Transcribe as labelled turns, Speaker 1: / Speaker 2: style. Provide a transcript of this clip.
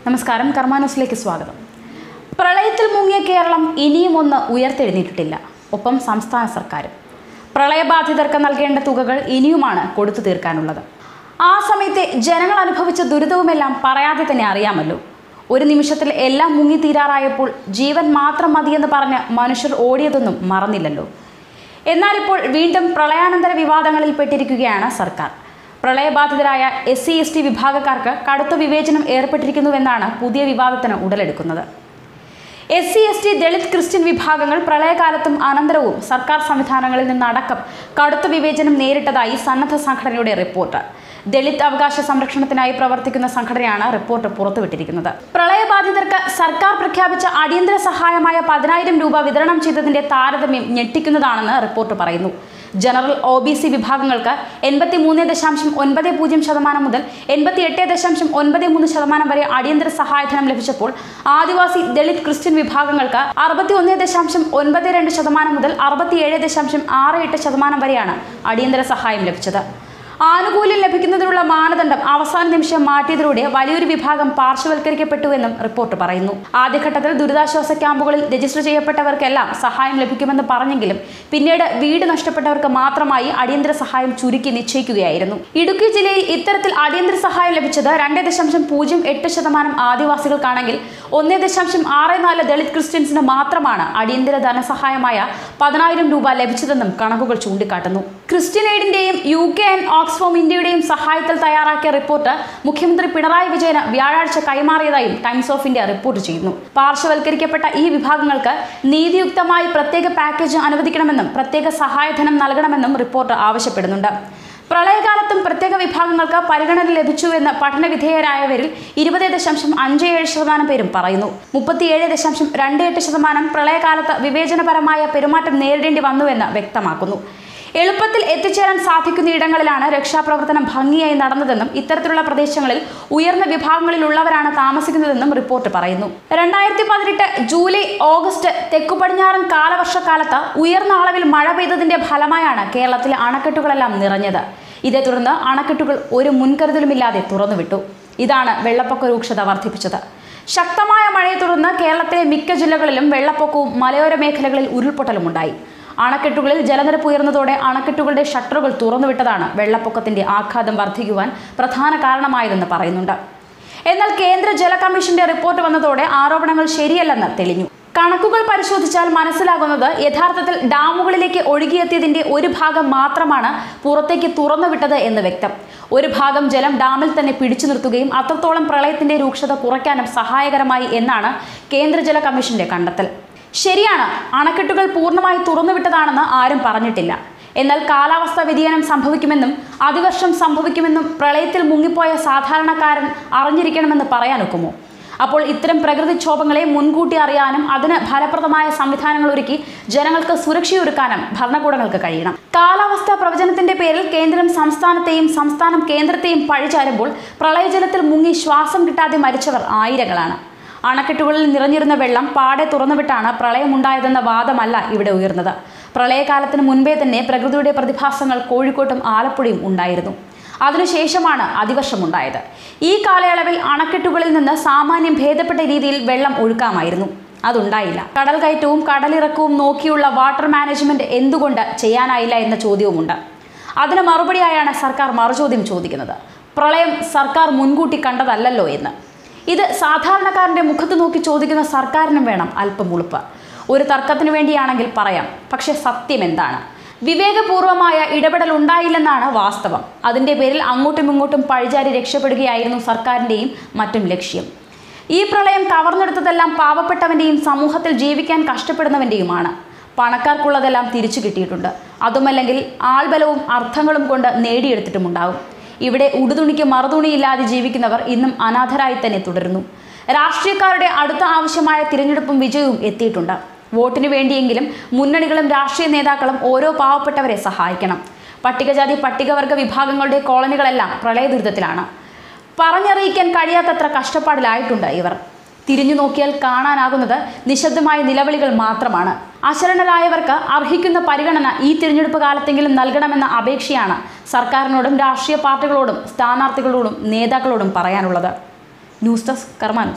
Speaker 1: നമസ്കാരം, കർമാന്യൂസിലേക്ക് സ്വാഗതം. പ്രളയത്തിൽ മുങ്ങിയ കേരളം ഇനിയും ഒന്ന് ഉയർത്തെഴുന്നേറ്റിട്ടില്ല. ഒപ്പം സംസ്ഥാന സർക്കാരും പ്രളയബാധിതർക്ക് നൽകേണ്ട തുകകൾ ഇനിയുമാണ് കൊടുത്തു തീർക്കാനുള്ളത്. ആ സമയത്തെ ജനങ്ങൾ അനുഭവിച്ച ദുരിതവുമെല്ലാം പറയാതെ തന്നെ അറിയാമല്ലോ. ഒരു നിമിഷത്തിൽ എല്ലാം മുങ്ങിത്തീരാറായപ്പോൾ ജീവൻ മാത്രം മതിയെന്ന് പറഞ്ഞ് മനുഷ്യർ ഓടിയതൊന്നും മറന്നില്ലല്ലോ. എന്നാൽ ഇപ്പോൾ വീണ്ടും പ്രളയാനന്തര വിവാദങ്ങളിൽ പെട്ടിരിക്കുകയാണ് സർക്കാർ. പ്രളയബാധിതരായ SC/ST വിഭാഗക്കാർക്ക് കടുത്ത വിവേചനം ഏർപ്പെട്ടിരിക്കുന്നുവെന്നാണ് പുതിയ വിവാദത്തിന് ഉടലെടുക്കുന്നത്. SC/ST, ദളിത്, ക്രിസ്ത്യൻ വിഭാഗങ്ങൾ പ്രളയകാലത്തും അനന്തരവും സർക്കാർ സംവിധാനങ്ങളിൽ നിന്നടക്കം കടുത്ത വിവേചനം നേരിട്ടതായി സന്നദ്ധ സംഘടനയുടെ റിപ്പോർട്ട്. ദളിത് അവകാശ സംരക്ഷണത്തിനായി പ്രവർത്തിക്കുന്ന സംഘടനയാണ് റിപ്പോർട്ട് പുറത്തുവിട്ടിരിക്കുന്നത്. പ്രളയബാധിതർക്ക് സർക്കാർ പ്രഖ്യാപിച്ച അടിയന്തര സഹായമായ 10,000 രൂപ വിതരണം ചെയ്തതിന്റെ താരതമ്യം ഞെട്ടിക്കുന്നതാണെന്ന് റിപ്പോർട്ട് പറയുന്നു. ജനറൽ OBC വിഭാഗങ്ങൾക്ക് 83.90% മുതൽ 88.93% വരെ അടിയന്തര സഹായധനം ലഭിച്ചപ്പോൾ ആദിവാസി, ദളിത്, ക്രിസ്ത്യൻ വിഭാഗങ്ങൾക്ക് 61.92% മുതൽ 67.68% വരെയാണ് അടിയന്തര സഹായം ലഭിച്ചത്. ആനുകൂല്യം ലഭിക്കുന്നതിനുള്ള മാനദണ്ഡം അവസാന നിമിഷം മാറ്റിയതിലൂടെ വലിയൊരു വിഭാഗം പാർശ്വവൽക്കരിക്കപ്പെട്ടുവെന്നും റിപ്പോർട്ട് പറയുന്നു. ആദ്യഘട്ടത്തിൽ ദുരിതാശ്വാസ ക്യാമ്പുകളിൽ രജിസ്റ്റർ ചെയ്യപ്പെട്ടവർക്കെല്ലാം സഹായം ലഭിക്കുമെന്ന് പറഞ്ഞെങ്കിലും പിന്നീട് വീട് നഷ്ടപ്പെട്ടവർക്ക് മാത്രമായി അടിയന്തര സഹായം ചുരുക്കി നിശ്ചയിക്കുകയായിരുന്നു. ഇടുക്കി ജില്ലയിൽ ഇത്തരത്തിൽ അടിയന്തര സഹായം ലഭിച്ചത് 2.08% ആദിവാസികൾക്കാണെങ്കിൽ 1.64 ദളിത് ക്രിസ്ത്യൻസിന് മാത്രമാണ് അടിയന്തര ധനസഹായമായ 10,000 രൂപ ലഭിച്ചതെന്നും കണക്കുകൾ ചൂണ്ടിക്കാട്ടുന്നു. ക്രിസ്ത്യൻ എയ്ഡിന്റെയും UK ആൻഡ് ഓക്സ്ഫോം ഇന്ത്യയുടെയും സഹായത്തിൽ തയ്യാറാക്കിയ റിപ്പോർട്ട് മുഖ്യമന്ത്രി പിണറായി വിജയന് വ്യാഴാഴ്ച കൈമാറിയതായും ടൈംസ് ഓഫ് ഇന്ത്യ റിപ്പോർട്ട് ചെയ്യുന്നു. പാർശ്വവൽക്കരിക്കപ്പെട്ട ഈ വിഭാഗങ്ങൾക്ക് നീതിയുക്തമായി പ്രത്യേക പാക്കേജ് അനുവദിക്കണമെന്നും പ്രത്യേക സഹായധനം നൽകണമെന്നും റിപ്പോർട്ട് ആവശ്യപ്പെടുന്നുണ്ട്. പ്രളയകാലത്തും പ്രത്യേക വിഭാഗങ്ങൾക്ക് പരിഗണന ലഭിച്ചുവെന്ന് പഠനവിധേയരായവരിൽ 20.57% പേരും പറയുന്നു. 37.28% പ്രളയകാലത്ത് വിവേചനപരമായ പെരുമാറ്റം നേരിടേണ്ടി വന്നുവെന്ന് വ്യക്തമാക്കുന്നു. എളുപ്പത്തിൽ എത്തിച്ചേരാൻ സാധിക്കുന്ന ഇടങ്ങളിലാണ് രക്ഷാപ്രവർത്തനം ഭംഗിയായി നടന്നതെന്നും ഇത്തരത്തിലുള്ള പ്രദേശങ്ങളിൽ ഉയർന്ന വിഭാഗങ്ങളിലുള്ളവരാണ് താമസിക്കുന്നതെന്നും റിപ്പോർട്ട് പറയുന്നു. 2018 ജൂലൈ, ഓഗസ്റ്റ് തെക്കു പടിഞ്ഞാറൻ കാലവർഷക്കാലത്ത് ഉയർന്ന അളവിൽ മഴ പെയ്തതിന്റെ ഫലമായാണ് കേരളത്തിലെ അണക്കെട്ടുകളെല്ലാം നിറഞ്ഞത്. ഇതേ തുടർന്ന് അണക്കെട്ടുകൾ ഒരു മുൻകരുതലുമില്ലാതെ തുറന്നുവിട്ടു. ഇതാണ് വെള്ളപ്പൊക്ക രൂക്ഷത വർദ്ധിപ്പിച്ചത്. ശക്തമായ മഴയെ തുടർന്ന് കേരളത്തിലെ മിക്ക ജില്ലകളിലും വെള്ളപ്പൊക്കവും മലയോര മേഖലകളിൽ ഉരുൾപൊട്ടലും ഉണ്ടായി. അണക്കെട്ടുകളിൽ ജലനിരപ്പ് ഉയർന്നതോടെ അണക്കെട്ടുകളുടെ ഷട്ടറുകൾ തുറന്നുവിട്ടതാണ് വെള്ളപ്പൊക്കത്തിന്റെ ആഘാതം വർദ്ധിക്കുവാൻ പ്രധാന കാരണമായതെന്ന് പറയുന്നുണ്ട്. എന്നാൽ കേന്ദ്ര ജല കമ്മീഷന്റെ റിപ്പോർട്ട് വന്നതോടെ ആരോപണങ്ങൾ ശരിയല്ലെന്ന് തെളിഞ്ഞു. കണക്കുകൾ പരിശോധിച്ചാൽ മനസ്സിലാകുന്നത് യഥാർത്ഥത്തിൽ ഡാമുകളിലേക്ക് ഒഴുകിയെത്തിയതിന്റെ ഒരു ഭാഗം മാത്രമാണ് പുറത്തേക്ക് തുറന്നുവിട്ടത് എന്ന് വ്യക്തം. ഒരു ഭാഗം ജലം ഡാമിൽ തന്നെ പിടിച്ചു നിർത്തുകയും അത്രത്തോളം പ്രളയത്തിന്റെ രൂക്ഷത കുറയ്ക്കാനും സഹായകരമായി എന്നാണ് കേന്ദ്ര ജല കമ്മീഷന്റെ കണ്ടെത്തൽ. ശരിയാണ്, അണക്കെട്ടുകൾ പൂർണ്ണമായി തുറന്നുവിട്ടതാണെന്ന് ആരും പറഞ്ഞിട്ടില്ല. എന്നാൽ കാലാവസ്ഥാ വ്യതിയാനം സംഭവിക്കുമെന്നും അതിവർഷം സംഭവിക്കുമെന്നും പ്രളയത്തിൽ മുങ്ങിപ്പോയ സാധാരണക്കാരൻ അറിഞ്ഞിരിക്കണമെന്ന് പറയാനൊക്കുമോ? അപ്പോൾ ഇത്തരം പ്രകൃതിക്ഷോഭങ്ങളെ മുൻകൂട്ടി അറിയാനും അതിന് ഫലപ്രദമായ സംവിധാനങ്ങൾ ഒരുക്കി ജനങ്ങൾക്ക് സുരക്ഷയൊരുക്കാനും ഭരണകൂടങ്ങൾക്ക് കഴിയണം. കാലാവസ്ഥാ പ്രവചനത്തിന്റെ പേരിൽ കേന്ദ്രം സംസ്ഥാനത്തെയും സംസ്ഥാനം കേന്ദ്രത്തെയും പഴിചാരുമ്പോൾ പ്രളയജലത്തിൽ മുങ്ങി ശ്വാസം കിട്ടാതെ മരിച്ചവർ ആയിരങ്ങളാണ്. അണക്കെട്ടുകളിൽ നിറഞ്ഞിരുന്ന വെള്ളം പാടെ തുറന്നുവിട്ടാണ് പ്രളയമുണ്ടായതെന്ന വാദമല്ല ഇവിടെ ഉയർന്നത്. പ്രളയകാലത്തിന് മുൻപേ തന്നെ പ്രകൃതിയുടെ പ്രതിഭാസങ്ങൾ കോഴിക്കോട്ടും ആലപ്പുഴയും ഉണ്ടായിരുന്നു. അതിനുശേഷമാണ് അതിവർഷമുണ്ടായത്. ഈ കാലയളവിൽ അണക്കെട്ടുകളിൽ നിന്ന് സാമാന്യം ഭേദപ്പെട്ട രീതിയിൽ വെള്ളം ഒഴുക്കാമായിരുന്നു. അതുണ്ടായില്ല. കടൽ കയറ്റവും കടലിറക്കവും നോക്കിയുള്ള വാട്ടർ മാനേജ്മെന്റ് എന്തുകൊണ്ട് ചെയ്യാനായില്ല എന്ന ചോദ്യവുമുണ്ട്. അതിന് മറുപടിയായാണ് സർക്കാർ മറുചോദ്യം ചോദിക്കുന്നത്. പ്രളയം സർക്കാർ മുൻകൂട്ടി കണ്ടതല്ലല്ലോ എന്ന്. ഇത് സാധാരണക്കാരന്റെ മുഖത്ത് നോക്കി ചോദിക്കുന്ന സർക്കാരിനും വേണം അല്പം ഉളുപ്പ്. ഒരു തർക്കത്തിനു വേണ്ടിയാണെങ്കിൽ പറയാം, പക്ഷെ സത്യം എന്താണ്? വിവേകപൂർവമായ ഇടപെടൽ ഉണ്ടായില്ലെന്നാണ് വാസ്തവം. അതിന്റെ പേരിൽ അങ്ങോട്ടും ഇങ്ങോട്ടും പഴിചാരി രക്ഷപ്പെടുകയായിരുന്നു സർക്കാരിന്റെയും മറ്റും ലക്ഷ്യം. ഈ പ്രളയം കവർന്നെടുത്തതെല്ലാം പാവപ്പെട്ടവന്റെയും സമൂഹത്തിൽ ജീവിക്കാൻ കഷ്ടപ്പെടുന്നവന്റെയുമാണ്. പണക്കാർക്കുള്ളതെല്ലാം തിരിച്ചു കിട്ടിയിട്ടുണ്ട്. അതുമല്ലെങ്കിൽ ആൾബലവും അർത്ഥങ്ങളും കൊണ്ട് നേടിയെടുത്തിട്ടുമുണ്ടാകും. ഇവിടെ ഉടുതുണിക്ക് മറുതുണിയില്ലാതെ ജീവിക്കുന്നവർ ഇന്നും അനാഥരായി തന്നെ തുടരുന്നു. രാഷ്ട്രീയക്കാരുടെ അടുത്ത ആവശ്യമായ തിരഞ്ഞെടുപ്പും വിജയവും എത്തിയിട്ടുണ്ട്. വോട്ടിനു വേണ്ടിയെങ്കിലും മുന്നണികളും രാഷ്ട്രീയ നേതാക്കളും ഓരോ പാവപ്പെട്ടവരെ സഹായിക്കണം. പട്ടികജാതി പട്ടികവർഗ വിഭാഗങ്ങളുടെ കോളനികളെല്ലാം പ്രളയ ദുരിതത്തിലാണ്. പറഞ്ഞറിയിക്കാൻ കഴിയാത്തത്ര കഷ്ടപ്പാടിലായിട്ടുണ്ട് ഇവർ. തിരിഞ്ഞു നോക്കിയാൽ കാണാനാകുന്നത് നിശബ്ദമായ നിലവിളികൾ മാത്രമാണ്. അശരണരായവർക്ക് അർഹിക്കുന്ന പരിഗണന ഈ തിരഞ്ഞെടുപ്പ് കാലത്തെങ്കിലും നൽകണമെന്ന അപേക്ഷയാണ് സർക്കാരിനോടും രാഷ്ട്രീയ പാർട്ടികളോടും സ്ഥാനാർത്ഥികളോടും നേതാക്കളോടും പറയാനുള്ളത്. News desk Karma News.